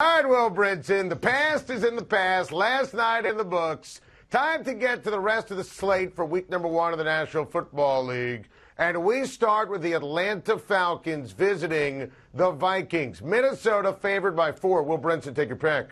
All right, Will Brinson, the past is in the past. Last night in the books. Time to get to the rest of the slate for week number 1 of the National Football League. And we start with the Atlanta Falcons visiting the Vikings. Minnesota favored by 4. Will Brinson, take your pick.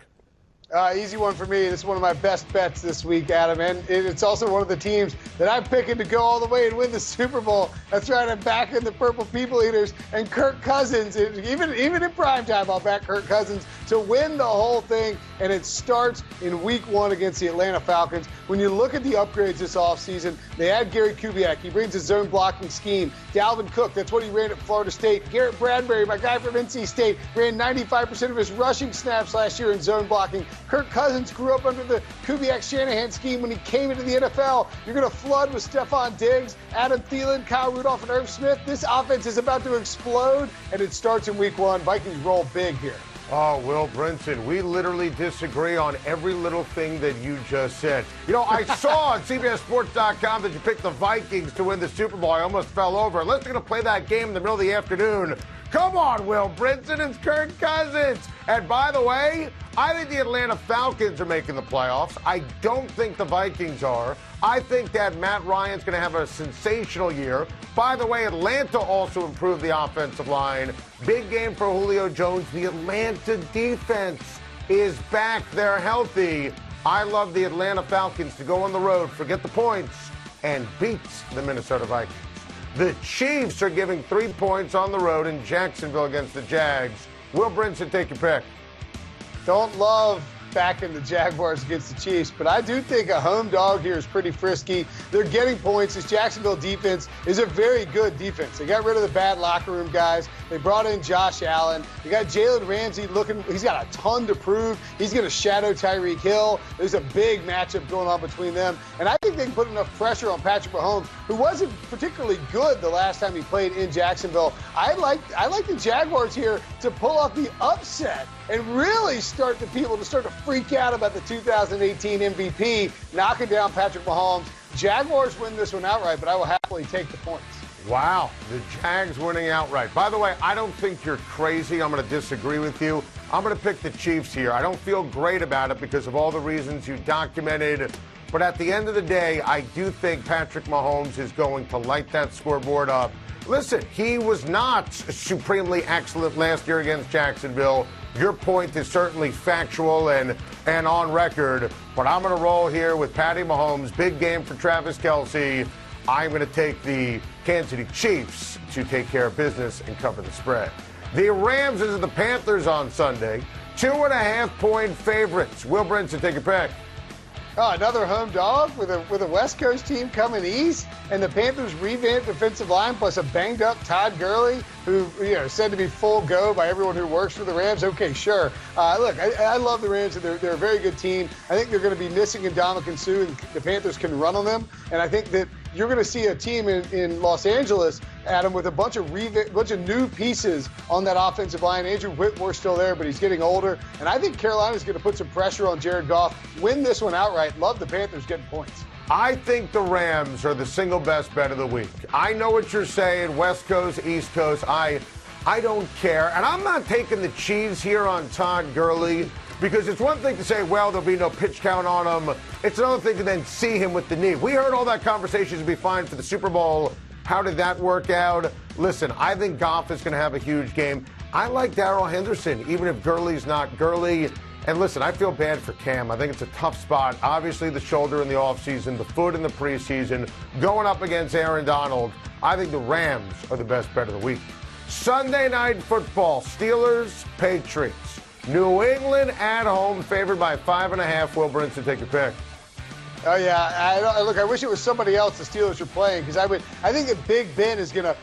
Easy one for me. This is one of my best bets this week, Adam. And it's also one of the teams that I'm picking to go all the way and win the Super Bowl. That's right. I'm backing the Purple People Eaters and Kirk Cousins. Even in primetime, I'll back Kirk Cousins to win the whole thing. And it starts in week 1 against the Atlanta Falcons. When you look at the upgrades this offseason, they add Gary Kubiak. He brings a zone blocking scheme. Dalvin Cook, that's what he ran at Florida State. Garrett Bradbury, my guy from NC State, ran 95% of his rushing snaps last year in zone blocking. Kirk Cousins grew up under the Kubiak-Shanahan scheme when he came into the NFL. You're going to flood with Stephon Diggs, Adam Thielen, Kyle Rudolph, and Irv Smith. This offense is about to explode, and it starts in week 1. Vikings roll big here. Oh, Will Brinson, we literally disagree on every little thing that you just said. You know, I saw on CBSSports.com that you picked the Vikings to win the Super Bowl. I almost fell over. Unless you're going to play that game in the middle of the afternoon. Come on, Will Brinson, it's Kirk Cousins. And by the way, I think the Atlanta Falcons are making the playoffs. I don't think the Vikings are. I think that Matt Ryan's going to have a sensational year. By the way, Atlanta also improved the offensive line. Big game for Julio Jones. The Atlanta defense is back. They're healthy. I love the Atlanta Falcons to go on the road, forget the points, and beat the Minnesota Vikings. The Chiefs are giving 3 points on the road in Jacksonville against the Jags. Will Brinson, take your pick. Don't love backing the Jaguars against the Chiefs, but I do think a home dog here is pretty frisky. They're getting points. This Jacksonville defense is a very good defense. They got rid of the bad locker room guys. They brought in Josh Allen. They got Jalen Ramsey looking. He's got a ton to prove. He's going to shadow Tyreek Hill. There's a big matchup going on between them, and I think they can put enough pressure on Patrick Mahomes, who wasn't particularly good the last time he played in Jacksonville. I like the Jaguars here to pull off the upset and really start the people to start to freak out about the 2018 MVP, knocking down Patrick Mahomes. Jaguars win this one outright, but I will happily take the points. Wow, the Jags winning outright. By the way, I don't think you're crazy. I'm going to disagree with you. I'm going to pick the Chiefs here. I don't feel great about it because of all the reasons you documented. But at the end of the day, I do think Patrick Mahomes is going to light that scoreboard up. Listen, he was not supremely excellent last year against Jacksonville. Your point is certainly factual and on record, but I'm going to roll here with Patty Mahomes. Big game for Travis Kelce. I'm going to take the Kansas City Chiefs to take care of business and cover the spread. The Rams visit the Panthers on Sunday. 2.5-point favorites. Will Brinson, take your pick. Oh, another home dog with a West Coast team coming east, and the Panthers revamped defensive line plus a banged-up Todd Gurley, who said to be full go by everyone who works for the Rams. Okay, sure. Look, I love the Rams. They're a very good team. I think they're going to be missing Ndamukong Suh, and the Panthers can run on them. And I think that you're going to see a team in Los Angeles, Adam, with a bunch of new pieces on that offensive line. Andrew Whitmore's still there, but he's getting older. And I think Carolina's going to put some pressure on Jared Goff, win this one outright. Love the Panthers getting points. I think the Rams are the single best bet of the week. I know what you're saying, West Coast, East Coast. I don't care. And I'm not taking the cheese here on Todd Gurley because it's one thing to say, well, there'll be no pitch count on him. It's another thing to then see him with the knee. We heard all that conversation would be fine for the Super Bowl. How did that work out? Listen, I think Goff is going to have a huge game. I like Darrell Henderson, even if Gurley's not Gurley. And listen, I feel bad for Cam. I think it's a tough spot. Obviously, the shoulder in the offseason, the foot in the preseason, going up against Aaron Donald. I think the Rams are the best bet of the week. Sunday night football, Steelers, Patriots. New England at home, favored by 5.5. Will Brinson, take your pick. Oh, yeah. I wish it was somebody else the Steelers were playing because I think that Big Ben is going to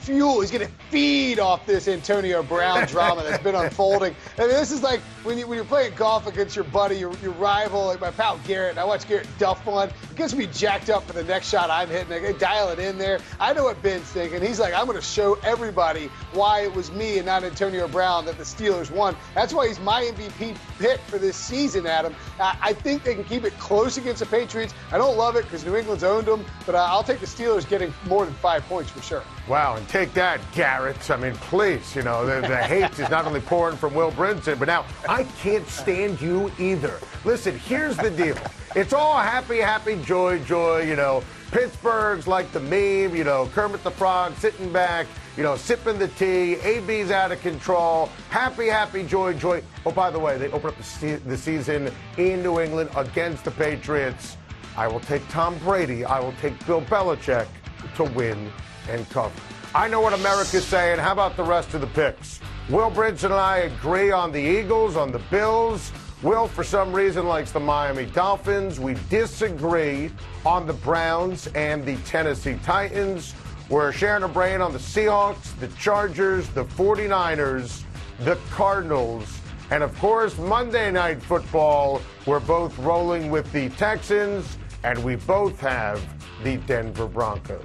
he's going to feed off this Antonio Brown drama that's been unfolding. I mean, this is like when you're playing golf against your buddy, your rival, like my pal Garrett. I watched Garrett duff one. gets me jacked up for the next shot I'm hitting. I dial it in there. I know what Ben's thinking. He's like, I'm going to show everybody why it was me and not Antonio Brown that the Steelers won. That's why he's my MVP pick for this season, Adam. I think they can keep it close against the Patriots. I don't love it because New England's owned them, but I'll take the Steelers getting more than 5 points for sure. Wow, and take that, Garrett. I mean, please, you know, the hate is not only pouring from Will Brinson, but now I can't stand you either. Listen, here's the deal. It's all happy, happy, joy, joy, you know. Pittsburgh's like the meme, you know, Kermit the Frog sitting back, you know, sipping the tea, AB's out of control, happy, happy, joy, joy. Oh, by the way, they open up the season in New England against the Patriots. I will take Tom Brady. I will take Bill Belichick to win and cover. I know what America's saying. How about the rest of the picks? Will Brinson and I agree on the Eagles, on the Bills. Will, for some reason, likes the Miami Dolphins. We disagree on the Browns and the Tennessee Titans. We're sharing a brain on the Seahawks, the Chargers, the 49ers, the Cardinals, and, of course, Monday Night Football. We're both rolling with the Texans, and we both have the Denver Broncos.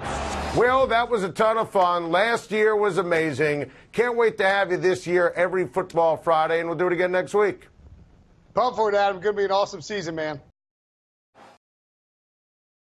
Will, that was a ton of fun. Last year was amazing. Can't wait to have you this year every Football Friday, and we'll do it again next week. Pump for it, Adam. Going to be an awesome season, man.